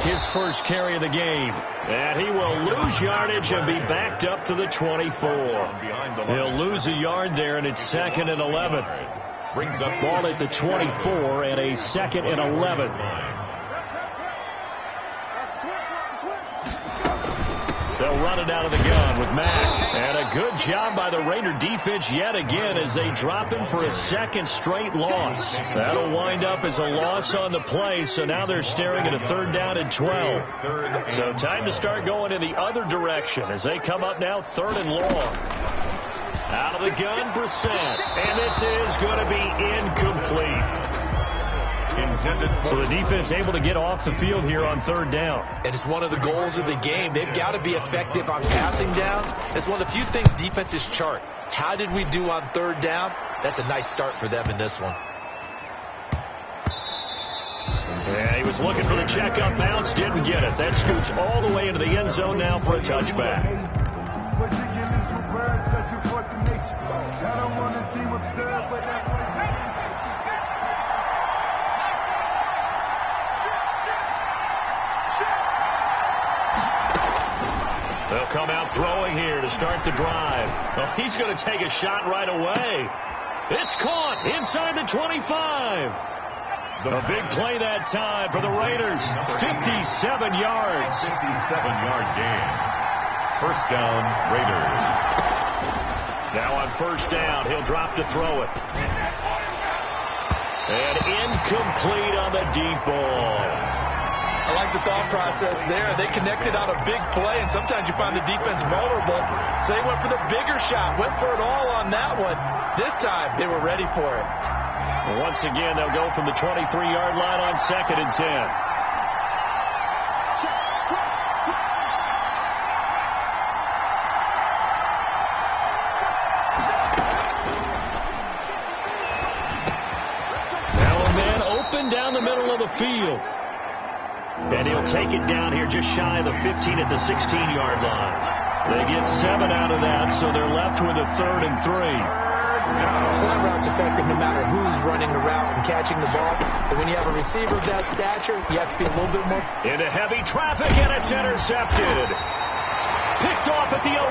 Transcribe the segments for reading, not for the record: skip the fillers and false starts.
his first carry of the game. And he will lose yardage and be backed up to the 24. He'll lose a yard there, and it's 2nd and 11. Brings up ball at the 24 and a 2nd and 11. They'll run it out of the gun with Mack. And a good job by the Raider defense yet again as they drop him for a 2nd straight loss. That'll wind up as a loss on the play, so now they're staring at a 3rd down and 12. So time to start going in the other direction as they come up now 3rd and long. Out of the gun, Brissett. And this is going to be incomplete. So the defense able to get off the field here on 3rd down. And it's one of the goals of the game. They've got to be effective on passing downs. It's one of the few things defenses chart. How did we do on 3rd down? That's a nice start for them in this one. Yeah, he was looking for the checkup bounce, didn't get it. That scoots all the way into the end zone now for a touchback. They'll come out throwing here to start the drive. Oh, he's going to take a shot right away. It's caught inside the 25. A big play that time for the Raiders. 57 yards. 57-yard gain. First down, Raiders. Now on 1st down, he'll drop to throw it. And incomplete on the deep ball. I like the thought process there. They connected on a big play, and sometimes you find the defense vulnerable. So they went for the bigger shot, went for it all on that one. This time, they were ready for it. Well, once again, they'll go from the 23-yard line on 2nd and 10. Now a man open down the middle of the field. And he'll take it down here just shy of the 15 at the 16-yard line. They get 7 out of that, so they're left with a 3rd and 3. Slant route's effective no matter who's running the route and catching the ball. But when you have a receiver of that stature, you have to be a little bit more. Into heavy traffic, and it's intercepted. Picked off at the 11.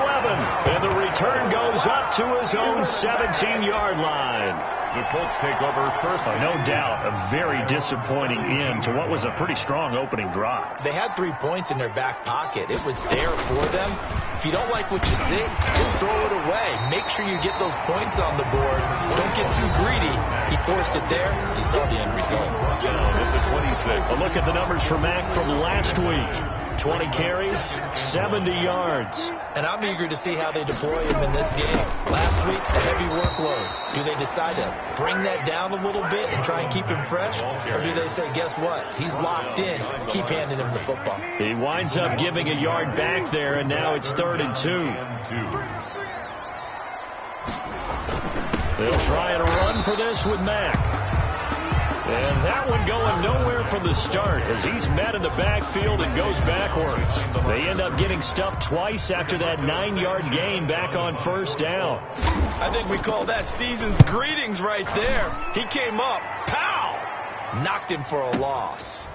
And the return goes up to his own 17-yard line. The Colts take over first. No doubt, a very disappointing end to what was a pretty strong opening drive. They had 3 points in their back pocket. It was there for them. If you don't like what you see, just throw it away. Make sure you get those points on the board. Don't get too greedy. He forced it there. You saw the end result. At the 26. A look at the numbers for Mack from last week. 20 carries, 70 yards. And I'm eager to see how they deploy him in this game. Last week, a heavy workload. Do they decide to bring that down a little bit and try and keep him fresh? Or do they say, guess what? He's locked in. Keep handing him the football. He winds up giving a yard back there, and now it's 3rd and 2. They'll try and run for this with Mack. And that one going nowhere from the start as he's met in the backfield and goes backwards. They end up getting stuffed twice after that 9-yard gain back on 1st down. I think we call that season's greetings right there. He came up, pow! Knocked him for a loss.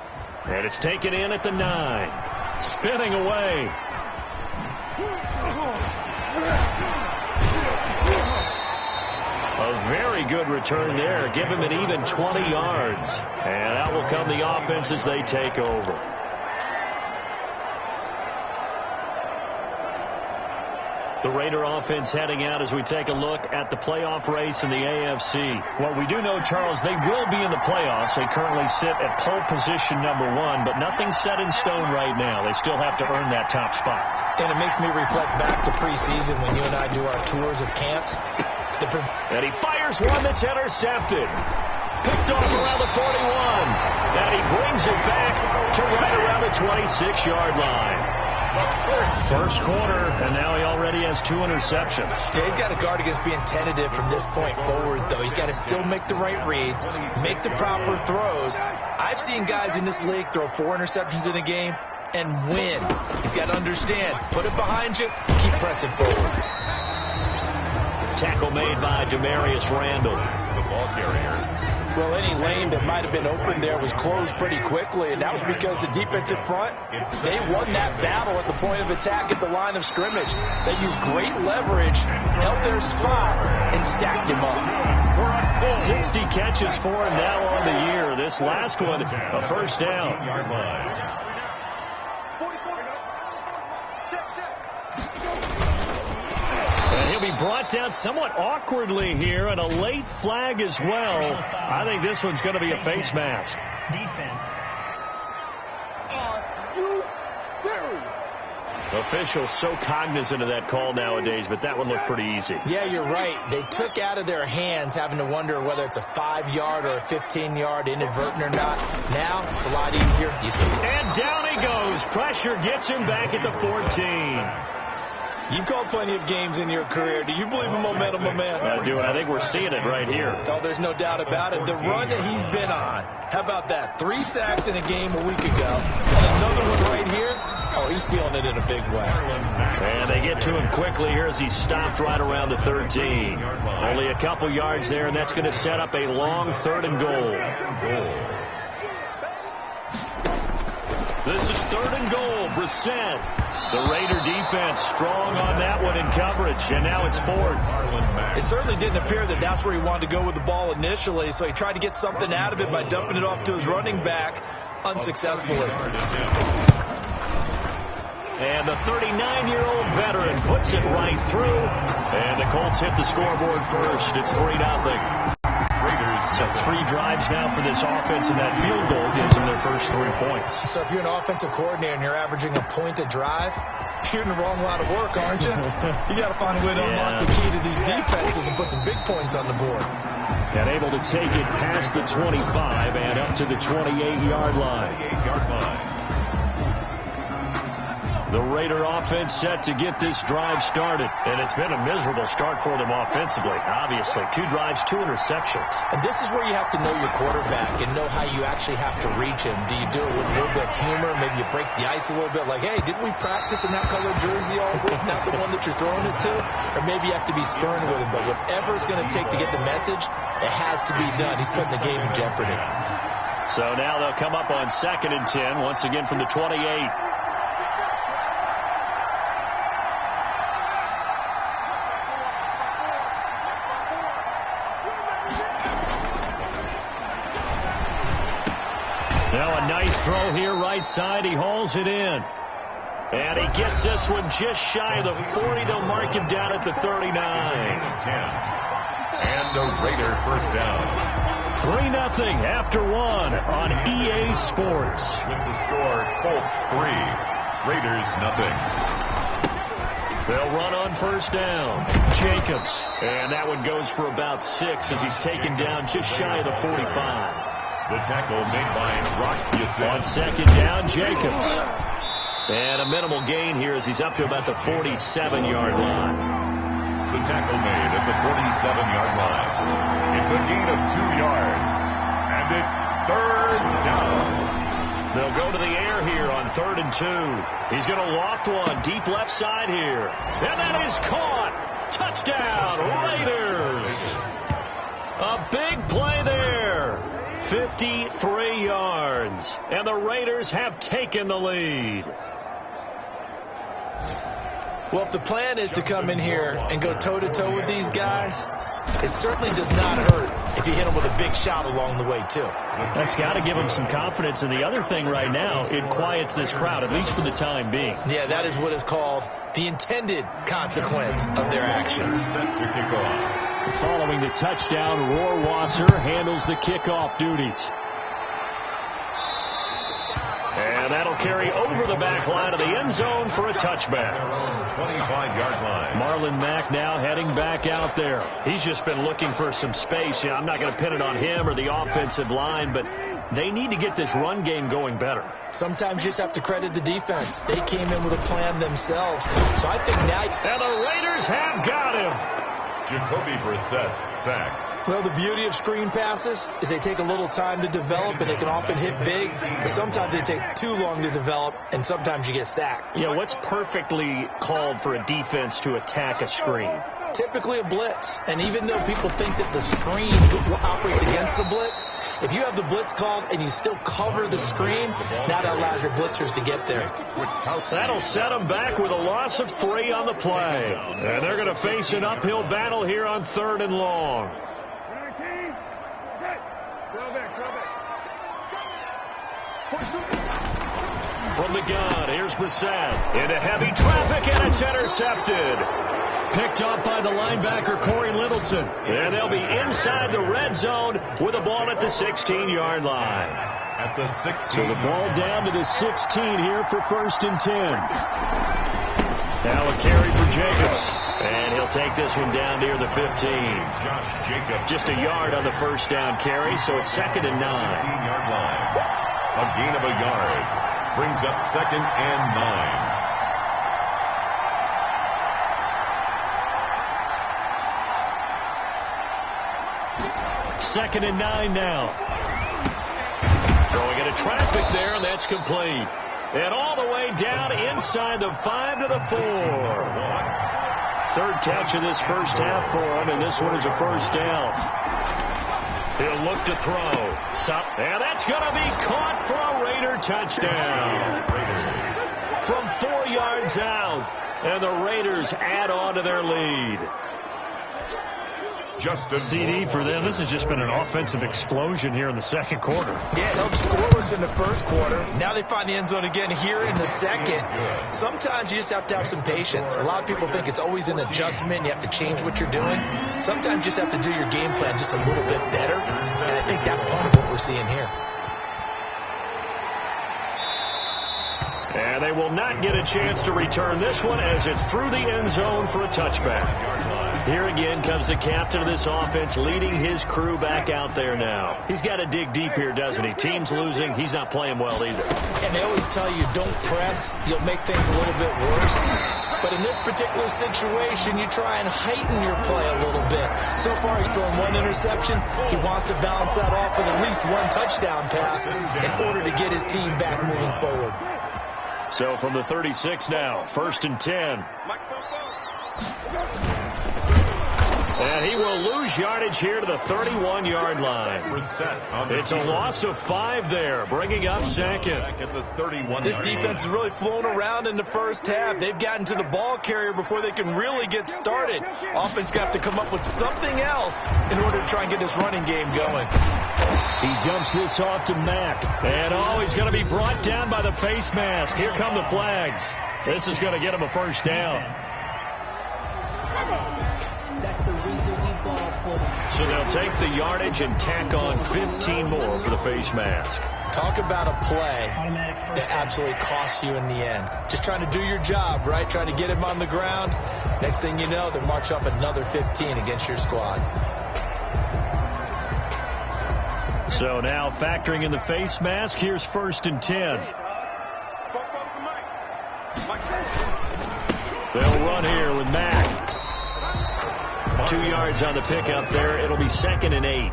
And it's taken in at the 9. Spinning away. A very good return there. Give him an even 20 yards. And out will come the offense as they take over. The Raider offense heading out as we take a look at the playoff race in the AFC. Well, we do know, Charles, they will be in the playoffs. They currently sit at pole position number 1, but nothing's set in stone right now. They still have to earn that top spot. And it makes me reflect back to preseason when you and I do our tours of camps. And he fires one that's intercepted. Picked off around the 41. And he brings it back to right around the 26-yard line. First quarter, and now he already has 2 interceptions. Yeah, he's got to guard against being tentative from this point forward, though. He's got to still make the right reads, make the proper throws. I've seen guys in this league throw 4 interceptions in a game and win. He's got to understand, put it behind you, keep pressing forward. Tackle made by Demarius Randall. The ball carrier. Well, any lane that might have been open there was closed pretty quickly, and that was because the defensive front, they won that battle at the point of attack at the line of scrimmage. They used great leverage, held their spot, and stacked him up. 60 catches for him now on the year. This last one, a first down. And he'll be brought down somewhat awkwardly here, and a late flag as well. I think this one's going to be a face mask. Defense. Officials so cognizant of that call nowadays, but that one looked pretty easy. Yeah, you're right. They took out of their hands having to wonder whether it's a 5-yard or a 15-yard inadvertent or not. Now, it's a lot easier. You see it. And down he goes. Pressure gets him back at the 14. You've called plenty of games in your career. Do you believe in momentum, my man? I do, and I think we're seeing it right here. Oh, there's no doubt about it. The run that he's been on. How about that? 3 sacks in a game a week ago. And another one right here. Oh, he's feeling it in a big way. And they get to him quickly here as he's stopped right around the 13. Only a couple yards there, and that's going to set up a long 3rd and goal. This is 3rd and goal. Brissett. The Raider defense strong on that one in coverage, and now it's 4th. It certainly didn't appear that that's where he wanted to go with the ball initially, so he tried to get something out of it by dumping it off to his running back unsuccessfully. And the 39-year-old veteran puts it right through, and the Colts hit the scoreboard first. It's 3-0. So 3 drives now for this offense, and that field goal gives them their first 3 points. So if you're an offensive coordinator and you're averaging a point a drive, you're in the wrong line of work, aren't you? You got to find a way to unlock the key to these defenses and put some big points on the board. And able to take it past the 25 and up to the 28-yard line. The Raider offense set to get this drive started. And it's been a miserable start for them offensively, obviously. 2 drives, 2 interceptions. And this is where you have to know your quarterback and know how you actually have to reach him. Do you do it with a little bit of humor? Maybe you break the ice a little bit like, hey, didn't we practice in that color jersey all week, not the one that you're throwing it to? Or maybe you have to be stern with him. But whatever it's going to take to get the message, it has to be done. He's putting the game in jeopardy. So now they'll come up on 2nd and 10, once again from the 28. Now a nice throw here right side. He hauls it in. And he gets this one just shy of the 40. They'll mark him down at the 39. And a Raider first down. 3-0 after 1 on EA Sports. With the score, Colts 3, Raiders 0. They'll run on first down. Jacobs. And that one goes for about 6 as he's taken down just shy of the 45. The tackle made by Rock Yassin. On 2nd down, Jacobs. And a minimal gain here as he's up to about the 47-yard line. The tackle made at the 47-yard line. It's a gain of 2 yards. And it's 3rd down. They'll go to the air here on 3rd and 2. He's going to loft one deep left side here. And that is caught. Touchdown, Raiders. A big play there. 53 yards. And the Raiders have taken the lead. Well, if the plan is to come in here and go toe-to-toe with these guys, it certainly does not hurt if you hit them with a big shot along the way, too. That's got to give them some confidence. And the other thing right now, it quiets this crowd, at least for the time being. Yeah, that is what is called the intended consequence of their actions. Set to kick off. Following the touchdown, Rohrwasser handles the kickoff duties. And that'll carry over the back line of the end zone for a touchback. 25-yard line. Marlon Mack now heading back out there. He's just been looking for some space. I'm not going to pin it on him or the offensive line, but they need to get this run game going better. Sometimes you just have to credit the defense. They came in with a plan themselves. So I think now... And the Raiders have got him. Jacoby Brissett sack. Well, the beauty of screen passes is they take a little time to develop, and they can often hit big, but sometimes they take too long to develop, and sometimes you get sacked. Yeah, what's perfectly called for a defense to attack a screen? Typically a blitz, and even though people think that the screen operates against the blitz, if you have the blitz called and you still cover the screen, that allows your blitzers to get there. That'll set them back with a loss of 3 on the play. And they're going to face an uphill battle here on 3rd and long. From the gun, here's Brissett. Into heavy traffic, and it's intercepted. Picked up by the linebacker, Corey Littleton. And they'll be inside the red zone with the ball at the 16-yard line. At the 16. So the ball down to the 16 here for 1st and 10. Now a carry for Jacobs. And he'll take this one down near the 15. Josh Jacobs. Just a yard on the first down carry, so it's 2nd and 9. 15-yard line. A gain of a yard. Brings up 2nd and 9. Second and 9 now. Throwing into traffic there, and that's complete. And all the way down inside the 5 to the 4. 3rd catch of this first half for him, and this one is a first down. He'll look to throw. And that's going to be caught for a Raider touchdown. From 4 yards out, and the Raiders add on to their lead. CD for them. This has just been an offensive explosion here in the second quarter. Yeah, it helped scoreless in the first quarter. Now they find the end zone again here in the second. Sometimes you just have to have some patience. A lot of people think it's always an adjustment. You have to change what you're doing. Sometimes you just have to do your game plan just a little bit better. And I think that's part of what we're seeing here. And they will not get a chance to return this one as it's through the end zone for a touchback. Here again comes the captain of this offense leading his crew back out there now. He's got to dig deep here, doesn't he? Team's losing. He's not playing well either. And they always tell you don't press. You'll make things a little bit worse. But in this particular situation, you try and heighten your play a little bit. So far, he's thrown 1 interception. He wants to balance that off with at least 1 touchdown pass in order to get his team back moving forward. So from the 36 now, 1st and 10. And he will lose yardage here to the 31-yard line. It's a loss of 5 there, bringing up 2nd. This defense has really flown around in the first half. They've gotten to the ball carrier before they can really get started. Offense got to come up with something else in order to try and get this running game going. He dumps this off to Mack. And he's going to be brought down by the face mask. Here come the flags. This is going to get him a first down. So they'll take the yardage and tack on 15 more for the face mask. Talk about a play that absolutely costs you in the end. Just trying to do your job, right? Trying to get him on the ground. Next thing you know, they march up another 15 against your squad. So now factoring in the face mask, here's 1st and 10. They'll run here with Mack. 2 yards on the pickup there. It'll be 2nd and 8.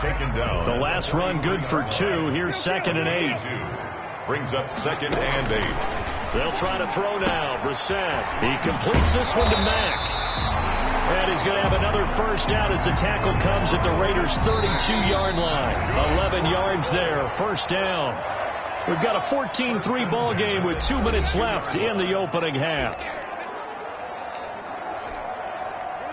Taken down. The last run good for 2. Here's 2nd and 8. Brings up 2nd and 8. They'll try to throw now. Brissett. He completes this one to Mack. And he's going to have another first down as the tackle comes at the Raiders' 32-yard line. 11 yards there. First down. We've got a 14-3 ball game with 2 minutes left in the opening half.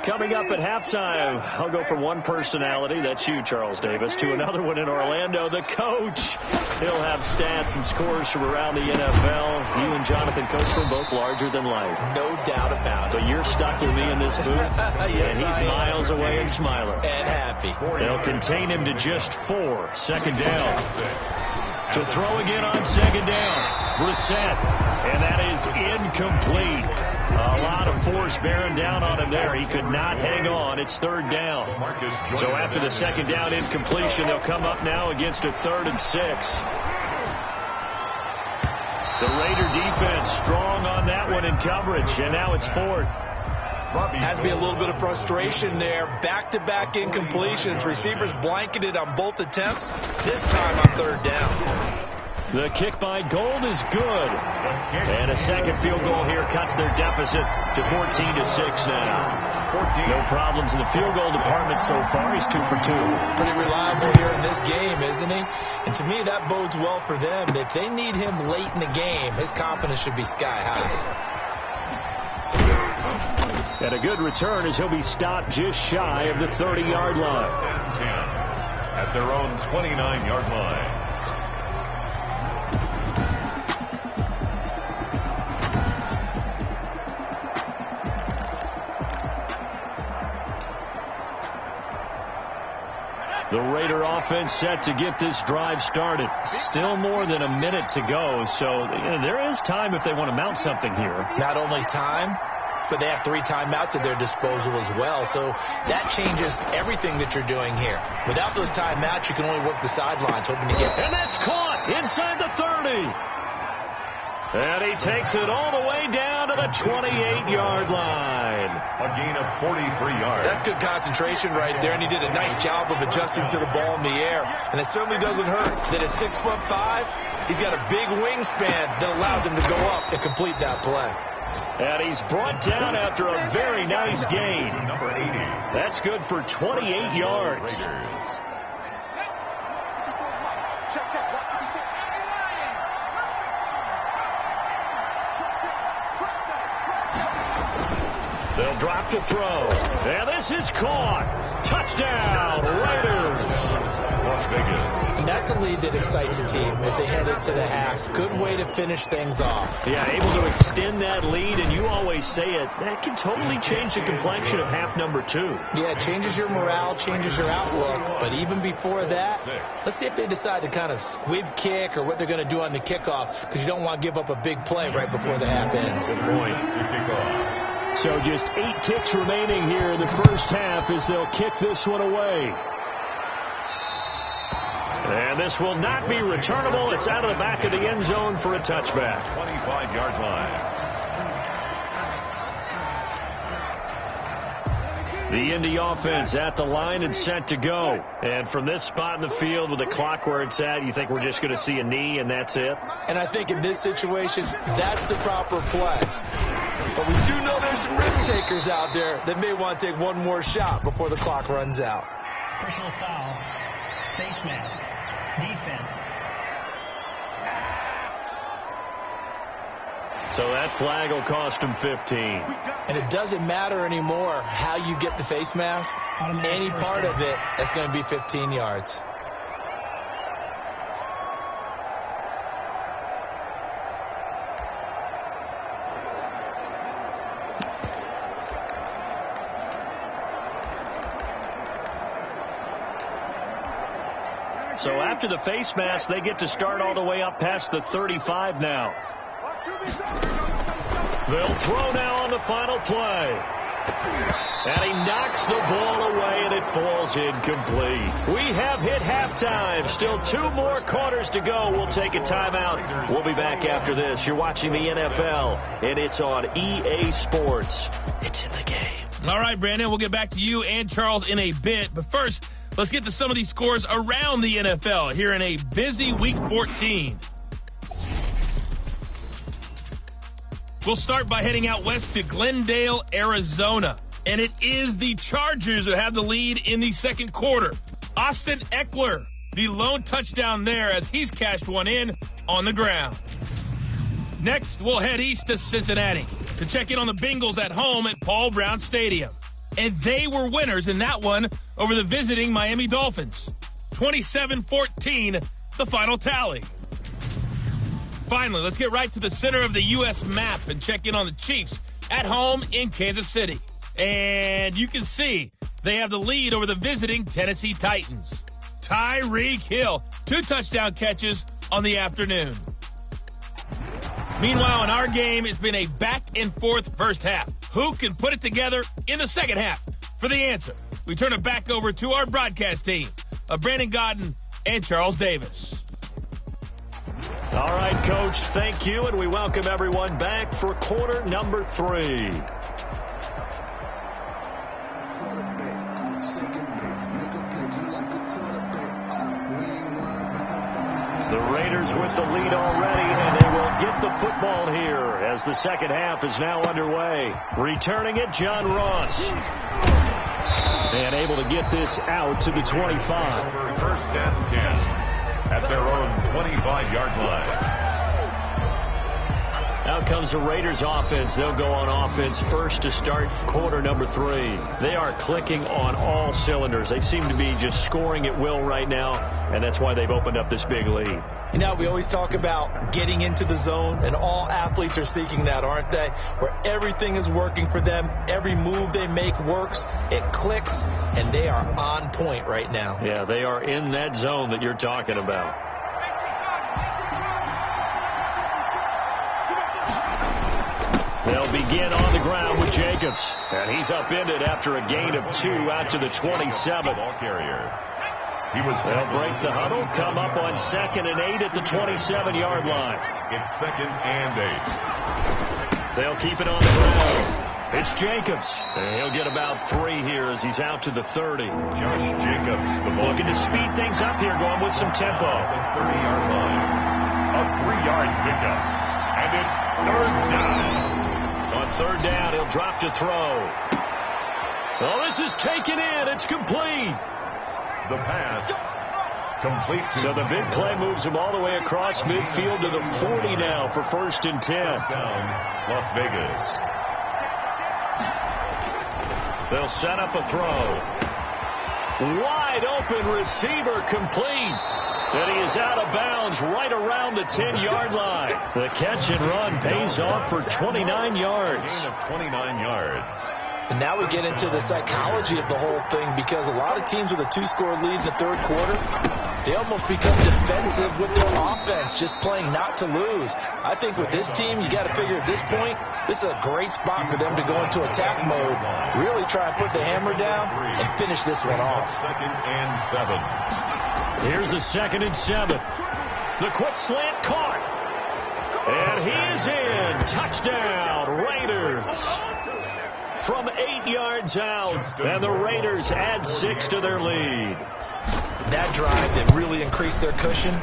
Coming up at halftime, I'll go from one personality, that's you, Charles Davis, to another one in Orlando, the coach. He'll have stats and scores from around the NFL. You and Jonathan Coachman both larger than life. No doubt about it. But you're stuck with me in this booth, yes, and he's miles away and smiling. And happy. They'll contain him to just 4. Second down. To throw again on second down. Brissett. And that is incomplete. A lot of force bearing down on him there. He could not hang on. It's 3rd down. So after the second down incompletion, they'll come up now against a 3rd and 6. The Raider defense strong on that one in coverage. And now it's 4th. Has to be a little bit of frustration there. Back-to-back incompletions. Receivers blanketed on both attempts. This time on third down. The kick by Gold is good. And a second field goal here cuts their deficit to 14-6 now. No problems in the field goal department so far. He's 2 for 2. Pretty reliable here in this game, isn't he? And to me, that bodes well for them. If they need him late in the game, his confidence should be sky high. And a good return as he'll be stopped just shy of the 30-yard line. At their own 29-yard line. The Raider offense set to get this drive started. Still more than a minute to go, so there is time if they want to mount something here. Not only time, but they have 3 timeouts at their disposal as well, so that changes everything that you're doing here. Without those timeouts, you can only work the sidelines, hoping to get... And that's caught inside the 30. And he takes it all the way down to the 28-yard line. A gain of 43 yards. That's good concentration right there, and he did a nice job of adjusting to the ball in the air. And it certainly doesn't hurt that at 6'5", he's got a big wingspan that allows him to go up and complete that play. And he's brought down after a very nice gain. Number 80. That's good for 28 yards. Raiders. They'll drop to throw. And this is caught. Touchdown, Raiders. Las Vegas. And that's a lead that excites a team as they head into the half. Good way to finish things off. Yeah, able to extend that lead, and you always say it, that can totally change the complexion of half number 2. Yeah, it changes your morale, changes your outlook. But even before that, let's see if they decide to kind of squib kick or what they're going to do on the kickoff, because you don't want to give up a big play right before the half ends. Good point. To kick off. So just 8 kicks remaining here in the first half as they'll kick this one away. And this will not be returnable. It's out of the back of the end zone for a touchback. 25-yard line. The Indy offense at the line and set to go. And from this spot in the field with the clock where it's at, you think we're just going to see a knee and that's it? And I think in this situation, that's the proper play. But we do know there's some risk takers out there that may want to take one more shot before the clock runs out. Personal foul, face mask, defense. So that flag will cost him 15. And it doesn't matter anymore how you get the face mask. Any part of it, that's going to be 15 yards. So after the face mask, they get to start all the way up past the 35 now. They'll throw now on the final play. And he knocks the ball away, and it falls incomplete. We have hit halftime. Still 2 more quarters to go. We'll take a timeout. We'll be back after this. You're watching the NFL, and it's on EA Sports. It's in the game. All right, Brandon, we'll get back to you and Charles in a bit. But first, let's get to some of these scores around the NFL here in a busy Week 14. We'll start by heading out west to Glendale, Arizona. And it is the Chargers who have the lead in the second quarter. Austin Eckler, the lone touchdown there as he's cashed one in on the ground. Next, we'll head east to Cincinnati to check in on the Bengals at home at Paul Brown Stadium. And they were winners in that one over the visiting Miami Dolphins. 27-14, the final tally. Finally, let's get right to the center of the U.S. map and check in on the Chiefs at home in Kansas City. And you can see they have the lead over the visiting Tennessee Titans. Tyreek Hill, 2 touchdown catches on the afternoon. Meanwhile, in our game, it's been a back-and-forth first half. Who can put it together in the second half? For the answer, we turn it back over to our broadcast team of Brandon Godden and Charles Davis. All right, Coach, thank you, and we welcome everyone back for quarter number 3. Raiders with the lead already, and they will get the football here as the second half is now underway. Returning it, John Ross. And able to get this out to the 25. First and 10 at their own 25-yard line. Out comes the Raiders offense. They'll go on offense first to start quarter number 3. They are clicking on all cylinders. They seem to be just scoring at will right now, and that's why they've opened up this big lead. You know, we always talk about getting into the zone, and all athletes are seeking that, aren't they? Where everything is working for them. Every move they make works. It clicks, and they are on point right now. Yeah, they are in that zone that you're talking about. They'll begin on the ground with Jacobs. And he's upended after a gain of 2 out to the 27. Ball carrier. They'll break the huddle, come up on 2nd and 8 at the 27-yard line. It's 2nd and 8. They'll keep it on the ground. It's Jacobs. And he'll get about 3 here as he's out to the 30. Josh Jacobs. Looking to speed things up here, going with some tempo. The 30-yard line. A 3-yard pickup. And it's 3rd down. On 3rd down, he'll drop to throw. Oh, this is taken in. It's complete. The pass complete. So the big play moves him all the way across midfield to the 40 now for 1st and 10. Down, Las Vegas. They'll set up a throw. Wide open receiver complete. And he is out of bounds right around the 10-yard line. The catch and run pays off for 29 yards. Gain of 29 yards. And now we get into the psychology of the whole thing, because a lot of teams with a 2-score lead in the 3rd quarter, they almost become defensive with their offense, just playing not to lose. I think with this team, you got to figure at this point, this is a great spot for them to go into attack mode, really try and put the hammer down and finish this one off. 2nd and 7. Here's a 2nd and 7. The quick slant caught. And he is in. Touchdown, Raiders. From 8 yards out. And the Raiders add 6 to their lead. That drive that really increased their cushion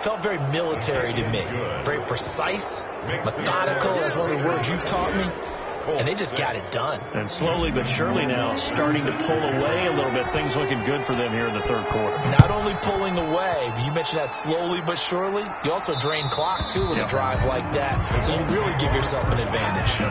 felt very military to me. Very precise, methodical. That's one of the words you've taught me. And they just got it done. And slowly but surely now starting to pull away a little bit. Things looking good for them here in the 3rd quarter. Not only pulling away, but you mentioned that slowly but surely. You also drain clock, too, with a drive like that. So you really give yourself an advantage.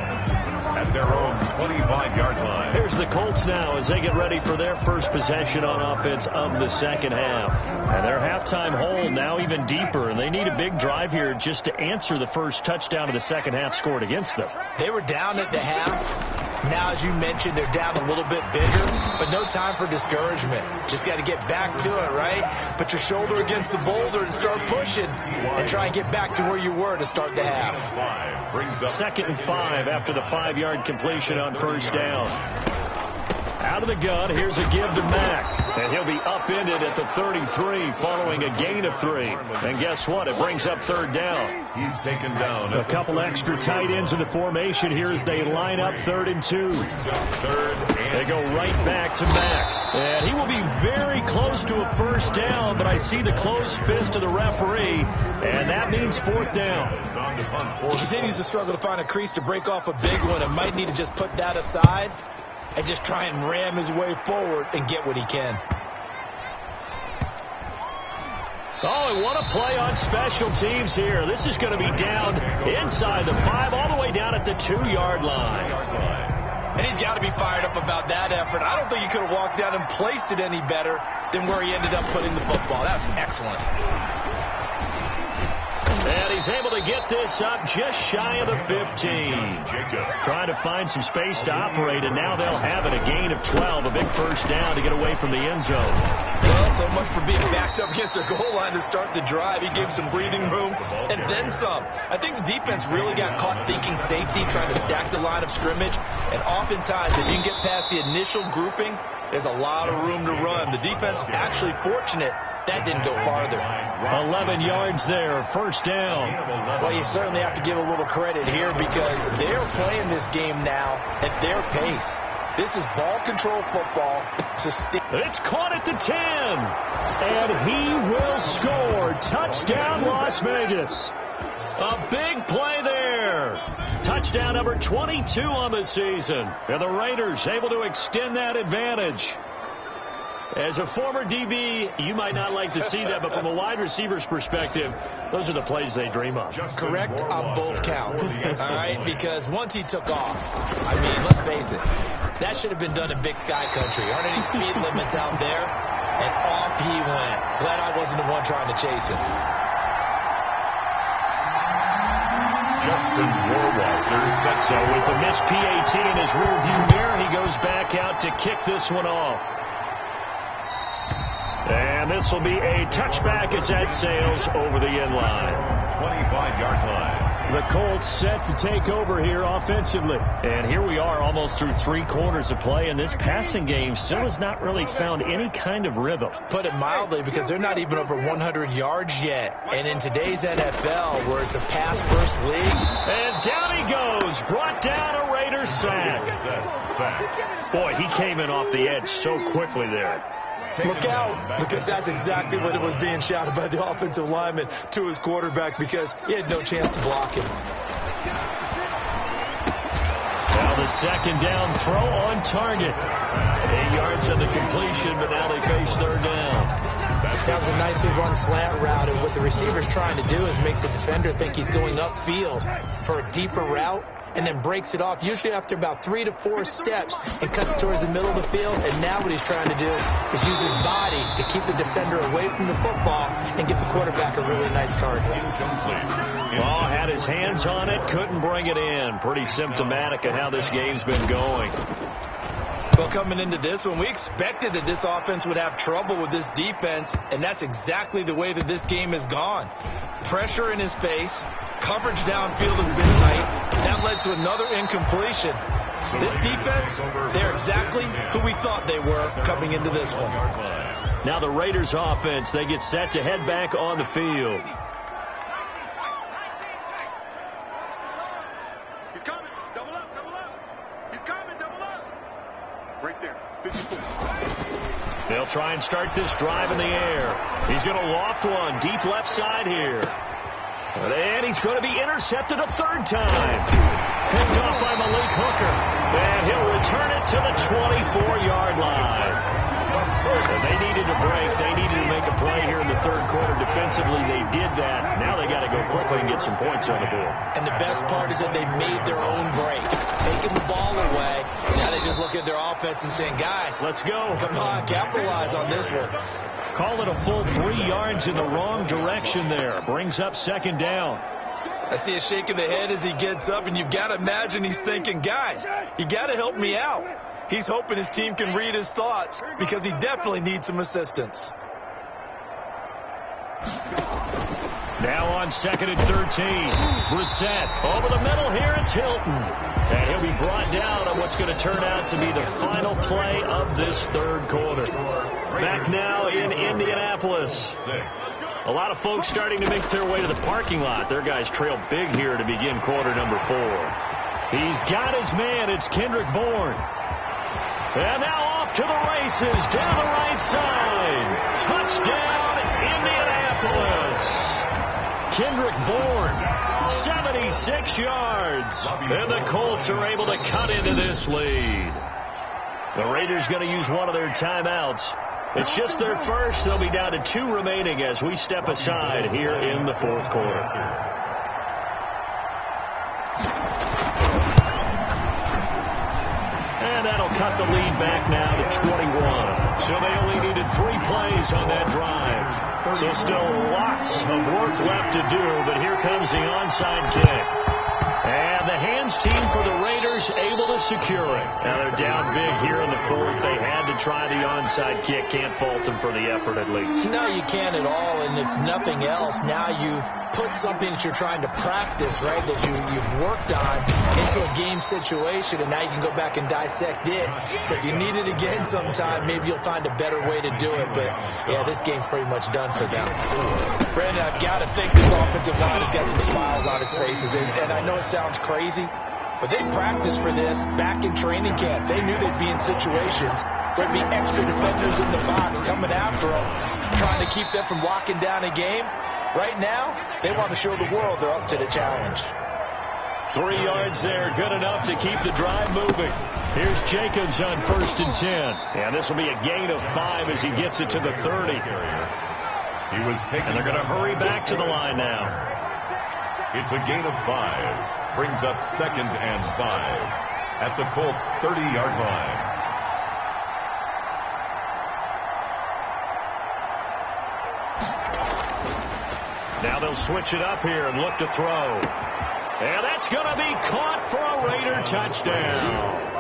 At their own 25-yard line. Here's the Colts now as they get ready for their first possession on offense of the second half. And their halftime hole now even deeper, and they need a big drive here just to answer the first touchdown of the second half scored against them. They were down at the half. Now, as you mentioned, they're down a little bit bigger, but no time for discouragement. Just got to get back to it, right? Put your shoulder against the boulder and start pushing and try and get back to where you were to start the half. 2nd and 5 after the 5-yard completion on 1st down. Out of the gun, here's a give to Mack. And he'll be upended at the 33 following a gain of 3. And guess what? It brings up 3rd down. He's taken down. A couple extra tight ends in the formation here as they line up 3rd and 2. They go right back to Mack. And he will be very close to a 1st down, but I see the closed fist of the referee, and that means 4th down. He continues to struggle to find a crease to break off a big one and might need to just put that aside and just try and ram his way forward and get what he can. Oh, and what a play on special teams here. This is going to be down inside the 5, all the way down at the 2-yard line. And he's got to be fired up about that effort. I don't think he could have walked down and placed it any better than where he ended up putting the football. That was excellent. And he's able to get this up just shy of the 15. Trying to find some space to operate, and now they'll have it. A gain of 12, a big 1st down to get away from the end zone. Well, so much for being backed up against their goal line to start the drive. He gave some breathing room and then some. I think the defense really got caught thinking safety, trying to stack the line of scrimmage. And oftentimes, if you can get past the initial grouping, there's a lot of room to run. The defense actually fortunate that didn't go farther. 11 yards there, 1st down. Well, you certainly have to give a little credit here because they're playing this game now at their pace. This is ball control football. It's caught at the 10. And he will score. Touchdown, Las Vegas. A big play there. Touchdown number 22 on the season. And the Raiders able to extend that advantage. As a former DB, you might not like to see that, but from a wide receiver's perspective, those are the plays they dream of. Correct on both counts. All right, because once he took off, I mean, let's face it, that should have been done in Big Sky Country. Aren't any speed limits out there? And off he went. Glad I wasn't the one trying to chase him. Justin Warwasser set. So with the missed PAT in his rearview mirror, he goes back out to kick this one off. And this will be a touchback as that sails over the end line. 25-yard line. The Colts set to take over here offensively. And here we are almost through 3 quarters of play, and this passing game still has not really found any kind of rhythm. Put it mildly, because they're not even over 100 yards yet. And in today's NFL, where it's a pass-first league. And down he goes. Brought down a Raiders sack. Boy, he came in off the edge so quickly there. Look out, because that's exactly what it was being shouted by the offensive lineman to his quarterback, because he had no chance to block him. Now the second down throw on target. 8 yards on the completion, but now they face third down. That was a nicely run slant route, and what the receiver's trying to do is make the defender think he's going upfield for a deeper route, and then breaks it off, usually after about 3 to 4 steps, and cuts towards the middle of the field. And now what he's trying to do is use his body to keep the defender away from the football and give the quarterback a really nice target. Ball had his hands on it, couldn't bring it in. Pretty symptomatic of how this game's been going. Well, coming into this one, we expected that this offense would have trouble with this defense, and that's exactly the way that this game has gone. Pressure in his face. Coverage downfield has been tight. That led to another incompletion. This defense, they're exactly who we thought they were coming into this one. Now the Raiders offense, they get set to head back on the field. He's coming. Double up, double up. He's coming, double up. Right there. 54. They'll try and start this drive in the air. He's going to loft one deep left side here. And he's going to be intercepted a third time. Picked off by Malik Hooker. And he'll return it to the 24-yard line. And they needed a break. They needed to make a play here in the third quarter. Defensively, they did that. Now they got to go quickly and get some points on the board. And the best part is that they made their own break. Taking the ball away. Now they just look at their offense and saying, guys, let's go. Come on, capitalize on this one. Call it a full 3 yards in the wrong direction there. Brings up second down. I see a shake of the head as he gets up, and you've got to imagine he's thinking, guys, you got to help me out. He's hoping his team can read his thoughts, because he definitely needs some assistance. Now on 2nd and 13. Brissett over the middle here. It's Hilton. And he'll be brought down on what's going to turn out to be the final play of this third quarter. Back now in Indianapolis. A lot of folks starting to make their way to the parking lot. Their guys trail big here to begin quarter number 4. He's got his man. It's Kendrick Bourne. And now off to the races down the right side. Touchdown, Indianapolis. Kendrick Bourne, 76 yards. And the Colts are able to cut into this lead. The Raiders going to use one of their timeouts. It's just their first. They'll be down to 2 remaining as we step aside here in the fourth quarter. And that'll cut the lead back now to 21. So they only needed 3 plays on that drive. So still lots of work left to do, but here comes the onside kick. And the hands team for the Raiders able to secure it. Now they're down big here in the fourth. They had to try the onside kick. Can't fault them for the effort at least. No, you can't at all. And if nothing else, now you've put something that you're trying to practice, right, that you've worked on into a game situation, and now you can go back and dissect it. So if you need it again sometime, maybe you'll find a better way to do it. But, yeah, this game's pretty much done for them. Brandon, I've got to think this offensive line has got some smiles on its faces. And I know it sounds crazy, But they practiced for this back in training camp. They knew they'd be in situations where there'd be extra defenders in the box coming after them, trying to keep them from locking down a game. Right now, they want to show the world they're up to the challenge. 3 yards there, good enough to keep the drive moving. Here's Jacobs on 1st and 10. And this will be a gain of 5 as he gets it to the 30. He was taken. And they're going to hurry back to the line now. It's a gain of 5. Brings up 2nd and 5 at the Colts 30-yard line. Now they'll switch it up here and look to throw. And that's going to be caught for a Raider touchdown.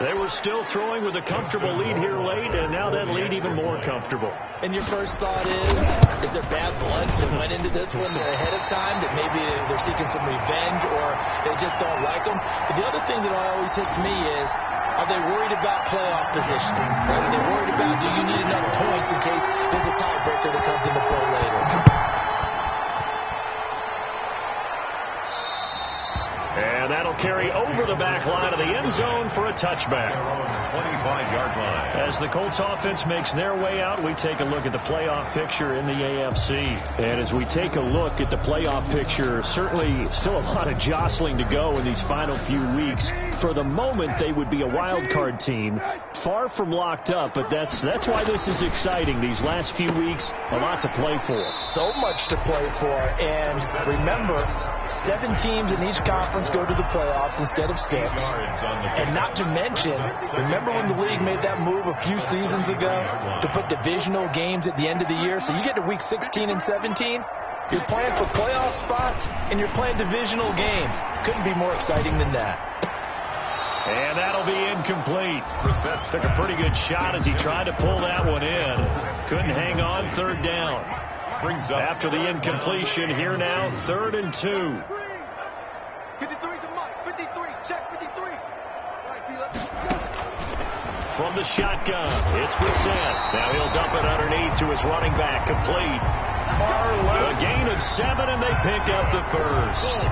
They were still throwing with a comfortable lead here late, and now that lead even more comfortable. And your first thought is there bad blood that went into this one ahead of time, that maybe they're seeking some revenge or they just don't like them? But the other thing that always hits me is, are they worried about playoff positioning? Right? Are they worried about, do you need enough points in case there's a tiebreaker that comes into play later? And that'll carry over the back line of the end zone for a touchback. 25-yard line. As the Colts offense makes their way out, we take a look at the playoff picture in the AFC. And as we take a look at the playoff picture, certainly still a lot of jostling to go in these final few weeks. For the moment, they would be a wild card team, far from locked up, but that's why this is exciting. These last few weeks, a lot to play for. So much to play for. And remember, 7 teams in each conference go to the playoffs instead of 6. And not to mention, remember when the league made that move a few seasons ago to put divisional games at the end of the year? So you get to week 16 and 17, you're playing for playoff spots and you're playing divisional games. Couldn't be more exciting than that. And that'll be incomplete. Brissett took a pretty good shot as he tried to pull that one in. Couldn't hang on, 3rd down. Brings up after the incompletion, here now, 3rd and 2. 53 to Mike. 53. Check 53. All right, T, let's go. From the shotgun, it's Brissett. Now he'll dump it underneath to his running back, complete. A gain of 7, and they pick up the first.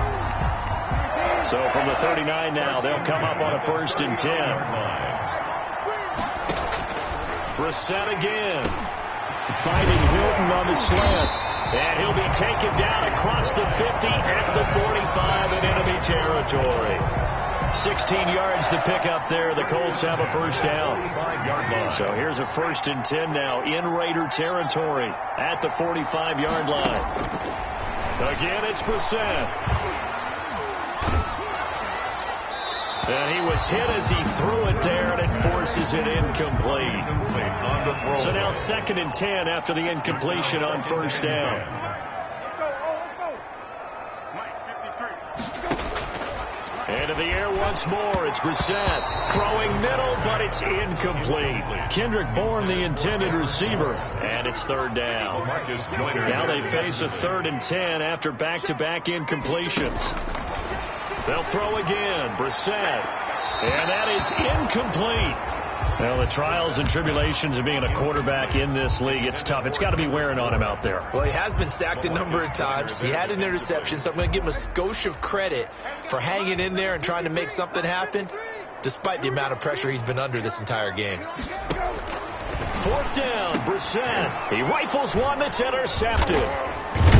So from the 39 now, they'll come up on a 1st and 10. Brissett again. Finding Hilton on the slant. And he'll be taken down across the 50 at the 45 in enemy territory. 16 yards to pick up there. The Colts have a 1st down. So here's a 1st and 10 now in Raider territory at the 45-yard line. Again, it's Brissett. And he was hit as he threw it there, and it forces it incomplete. So now 2nd and 10 after the incompletion on 1st down. And in the air once more, it's Brissett. Throwing middle, but it's incomplete. Kendrick Bourne, the intended receiver, and it's 3rd down. Now they face a 3rd and 10 after back-to-back incompletions. They'll throw again. Brissett. And that is incomplete. Well, the trials and tribulations of being a quarterback in this league, it's tough. It's got to be wearing on him out there. Well, he has been sacked a number of times. He had an interception, so I'm going to give him a skosh of credit for hanging in there and trying to make something happen, despite the amount of pressure he's been under this entire game. 4th down, Brissett. He rifles one that's intercepted.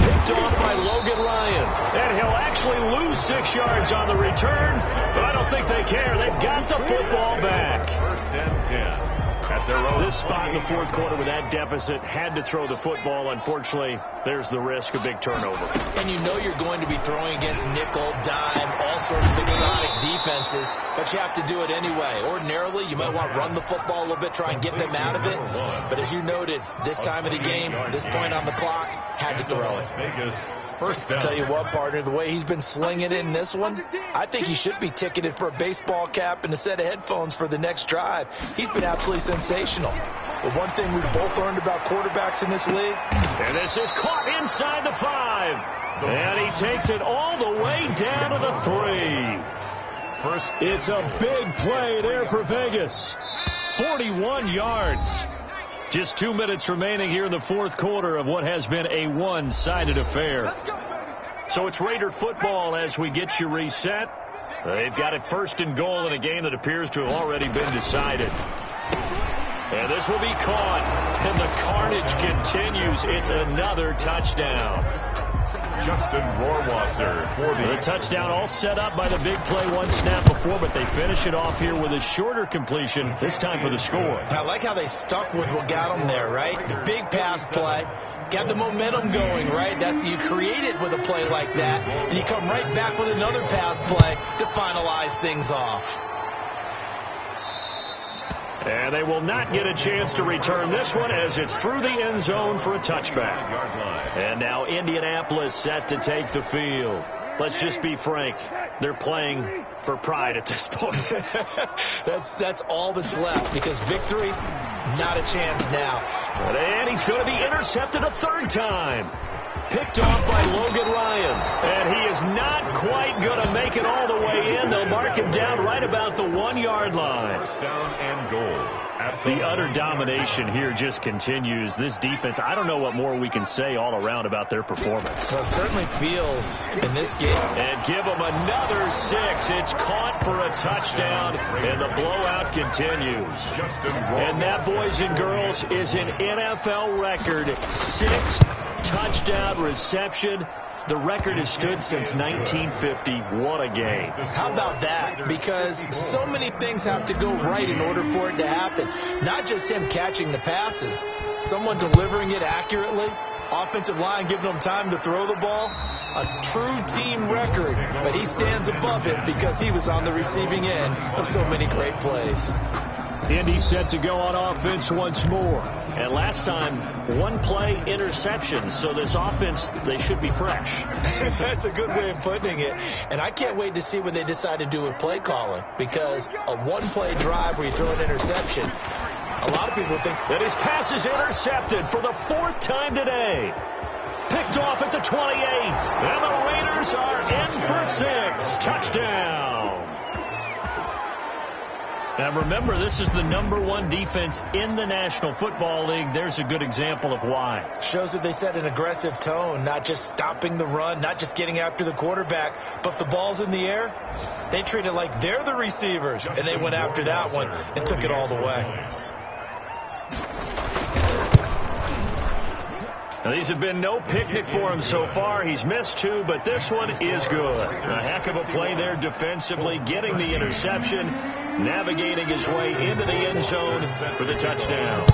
Picked off by Logan Ryan. And he'll actually lose 6 yards on the return, but I don't think they care. They've got the football back. 1st and 10. At their own this spot in the 4th quarter with that deficit, had to throw the football. Unfortunately, there's the risk of big turnover. And you know you're going to be throwing against nickel, dime, all sorts of exotic defenses, but you have to do it anyway. Ordinarily, you might want to run the football a little bit, try and get them out of it. But as you noted, this time of the game, this point on the clock, had to throw it. Vegas. 1st down. Tell you what, partner, the way he's been slinging it in this one, I think he should be ticketed for a baseball cap and a set of headphones for the next drive. He's been absolutely sensational. But one thing we've both learned about quarterbacks in this league. And this is caught inside the 5. And he takes it all the way down to the 3. It's a big play there for Vegas. 41 yards. Just 2 minutes remaining here in the 4th quarter of what has been a one-sided affair. So it's Raider football as we get you reset. They've got it 1st and goal in a game that appears to have already been decided. And this will be caught. And the carnage continues. It's another touchdown. Justin Rohrwasser for the touchdown all set up by the big play one snap before, but they finish it off here with a shorter completion, this time for the score. I like how they stuck with what got them there, right? The big pass play. Got the momentum going, right? That's you create it with a play like that, and you come right back with another pass play to finalize things off. And they will not get a chance to return this one as it's through the end zone for a touchback. And now Indianapolis set to take the field. Let's just be frank. They're playing for pride at this point. That's all that's left, because victory, not a chance now. And he's going to be intercepted a 3rd time. Picked off by Logan Ryan. And he is not quite going to make it all the way in. They'll mark him down right about the 1-yard line. 1st down and goal. The utter domination here just continues. This defense, I don't know what more we can say all around about their performance. Well, it certainly feels in this game. And give them another 6. It's caught for a touchdown, and the blowout continues. And that, boys and girls, is an NFL record 6th touchdown reception. The record has stood since 1950. What a game. How about that? Because so many things have to go right in order for it to happen. Not just him catching the passes, someone delivering it accurately, offensive line giving them time to throw the ball. A true team record, but he stands above it because he was on the receiving end of so many great plays. Indy set to go on offense once more. And last time, 1 play interception. So this offense, they should be fresh. That's a good way of putting it. And I can't wait to see what they decide to do with play calling. Because a 1-play drive where you throw an interception, a lot of people think that his pass is intercepted for the 4th time today. Picked off at the 28. And the Raiders are in for 6. Touchdown. Now remember, this is the #1 defense in the National Football League. There's a good example of why. Shows that they set an aggressive tone, not just stopping the run, not just getting after the quarterback, but if the ball's in the air, they treat it like they're the receivers, and they went after that one and took it all the way. Now, these have been no picnic for him so far. He's missed 2, but this one is good. A heck of a play there defensively, getting the interception, navigating his way into the end zone for the touchdown.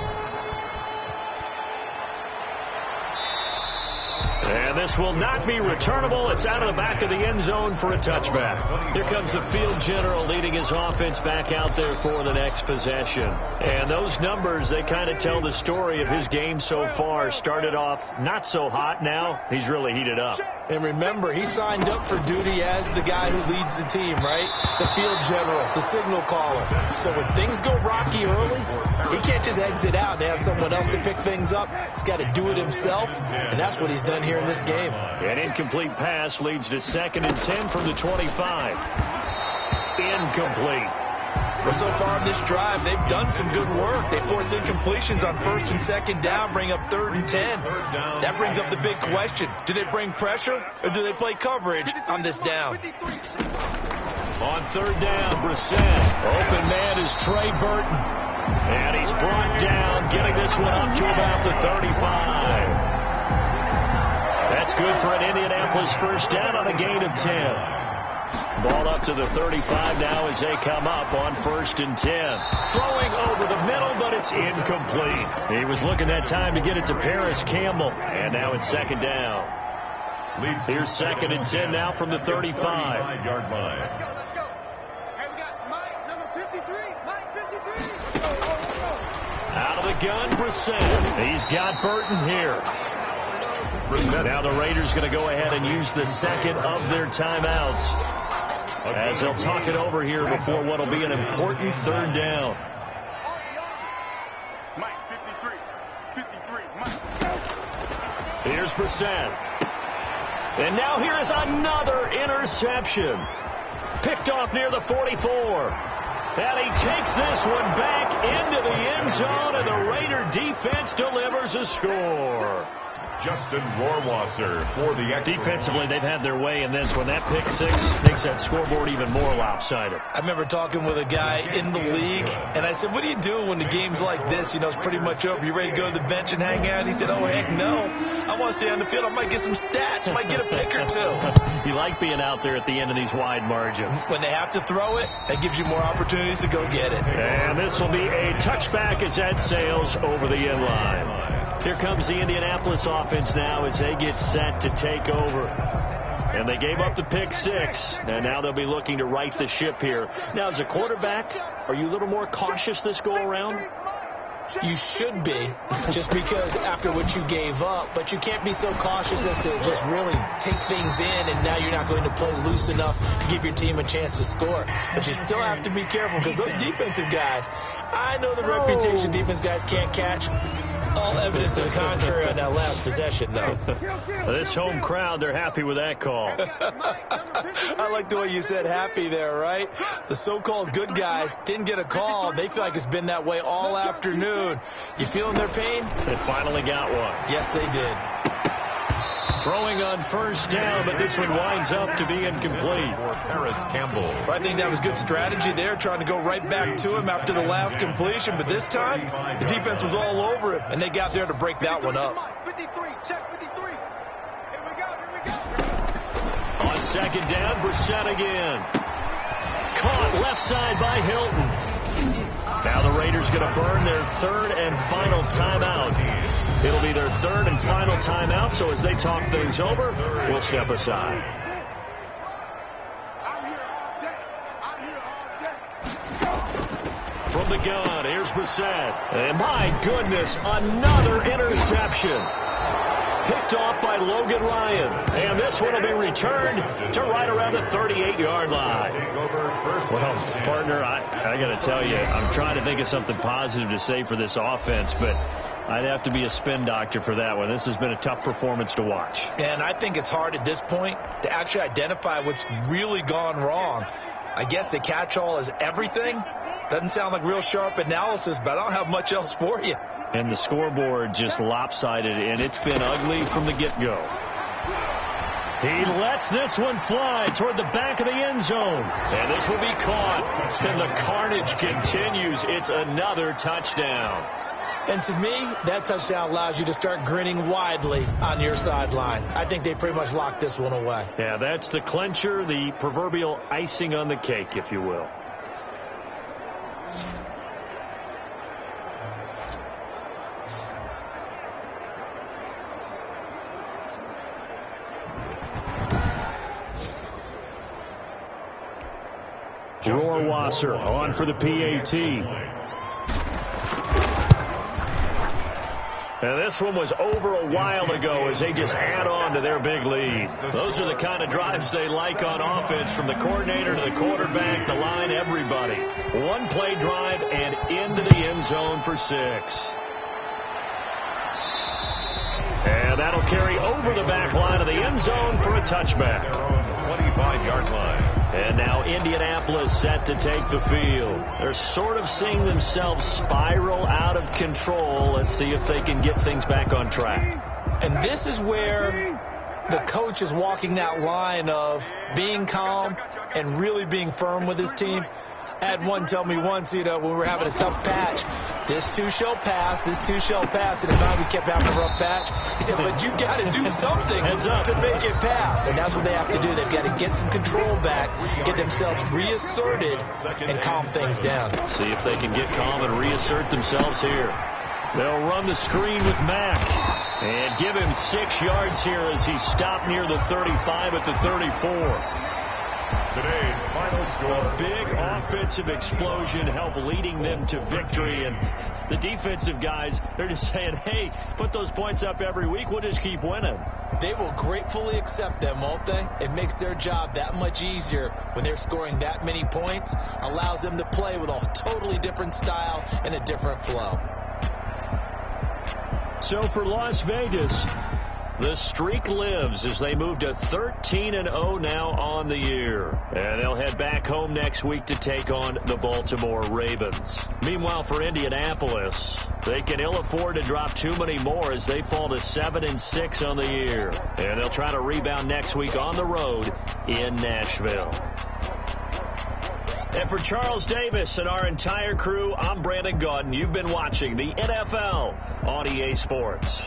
And this will not be returnable. It's out of the back of the end zone for a touchback. Here comes the field general leading his offense back out there for the next possession. And those numbers, they kind of tell the story of his game so far. Started off not so hot. Now he's really heated up. And remember, he signed up for duty as the guy who leads the team, right? The field general, the signal caller. So when things go rocky early, he can't just exit out and ask someone else to pick things up. He's got to do it himself, and that's what he's done here in this game. An incomplete pass leads to 2nd and 10 from the 25. Incomplete. Well, so far on this drive, they've done some good work. They force incompletions on 1st and 2nd down, bring up 3rd and 10. That brings up the big question. Do they bring pressure, or do they play coverage on this down? On 3rd down, Brissett. Open man is Trey Burton. And he's brought down, getting this one up to about the 35. That's good for an Indianapolis 1st down on a gain of 10. Ball up to the 35 now as they come up on 1st and 10. Throwing over the middle, but it's incomplete. He was looking that time to get it to Paris Campbell. And now it's 2nd down. Here's 2nd and 10 now from the 35-yard line. Let's go. Hey, we got Mike, number 53. Mike 53. Out of the gun, Brissett. He's got Burton here. Now the Raiders going to go ahead and use the 2nd of their timeouts as they'll talk it over here before what will be an important 3rd down. Mike 53. Mike. Here's Brissett. And now here is another interception. Picked off near the 44. And he takes this one back into the end zone, and the Raider defense delivers a score. Justin Rohrwasser for the extra. Defensively, they've had their way in this one. That pick six makes that scoreboard even more lopsided. I remember talking with a guy in the league, and I said, what do you do when the game's like this? You know, it's pretty much over. You ready to go to the bench and hang out? He said, oh, heck no. I want to stay on the field. I might get some stats. I might get a pick or two. You like being out there at the end of these wide margins. When they have to throw it, that gives you more opportunities to go get it. And this will be a touchback as that sails over the end line. Here comes the Indianapolis offense now as they get set to take over. And they gave up the pick six, and now they'll be looking to right the ship here. Now, as a quarterback, are you a little more cautious this go-around? You should be, just because after what you gave up, but you can't be so cautious as to just really take things in, and now you're not going to play loose enough to give your team a chance to score. But you still have to be careful, because those defensive guys, I know the reputation defense guys can't catch. All evidence to the contrary on that last possession, though. This home crowd, they're happy with that call. I like the way you said happy there, right? The so-called good guys didn't get a call. They feel like it's been that way all afternoon. You feeling their pain? They finally got one. Yes, they did. Throwing on first down, but this one winds up to be incomplete. For Paris Campbell. I think that was good strategy there, trying to go right back to him after the last completion. But this time, the defense was all over him, and they got there to break that one up. 53, check 53. Here we go. On second down, Brissett again. Caught left side by Hilton. Now the Raiders going to burn their third and final timeout. It'll be their third and final timeout, so as they talk things over, we'll step aside. From the gun, here's Brissett. And my goodness, another interception. Picked off by Logan Ryan. And this one will be returned to right around the 38-yard line. Well, partner, I got to tell you, I'm trying to think of something positive to say for this offense, but I'd have to be a spin doctor for that one. This has been a tough performance to watch. And I think it's hard at this point to actually identify what's really gone wrong. I guess the catch-all is everything. Doesn't sound like real sharp analysis, but I don't have much else for you. And the scoreboard just lopsided, and it's been ugly from the get-go. He lets this one fly toward the back of the end zone. And this will be caught. And the carnage continues. It's another touchdown. And to me, that touchdown allows you to start grinning widely on your sideline. I think they pretty much locked this one away. Yeah, that's the clincher, the proverbial icing on the cake, if you will. Rohrwasser on for the PAT. And this one was over a while ago as they just add on to their big lead. Those are the kind of drives they like on offense, from the coordinator to the quarterback, the line, everybody. One play drive and into the end zone for 6. And that'll carry over the back line of the end zone for a touchback. 25-yard line. And now Indianapolis set to take the field. They're sort of seeing themselves spiral out of control. Let's see if they can get things back on track. And this is where the coach is walking that line of being calm and really being firm with his team. I had one tell me once, when we were having a tough patch, this too shall pass, this too shall pass. And if we kept having a rough patch, he said, but you got to do something to make it pass. And that's what they have to do. They've got to get some control back, get themselves reasserted, and calm things down. See if they can get calm and reassert themselves here. They'll run the screen with Mack and give him 6 yards here as he stopped near the 35 at the 34. Today's final score. A big offensive explosion helped leading them to victory. And the defensive guys, they're just saying, hey, put those points up every week. We'll just keep winning. They will gratefully accept them, won't they? It makes their job that much easier when they're scoring that many points. Allows them to play with a totally different style and a different flow. So for Las Vegas, The streak lives as they move to 13-0 now on the year. And they'll head back home next week to take on the Baltimore Ravens. Meanwhile, for Indianapolis, they can ill afford to drop too many more as they fall to 7-6 on the year. And they'll try to rebound next week on the road in Nashville. And for Charles Davis and our entire crew, I'm Brandon Gaudin. You've been watching the NFL on EA Sports.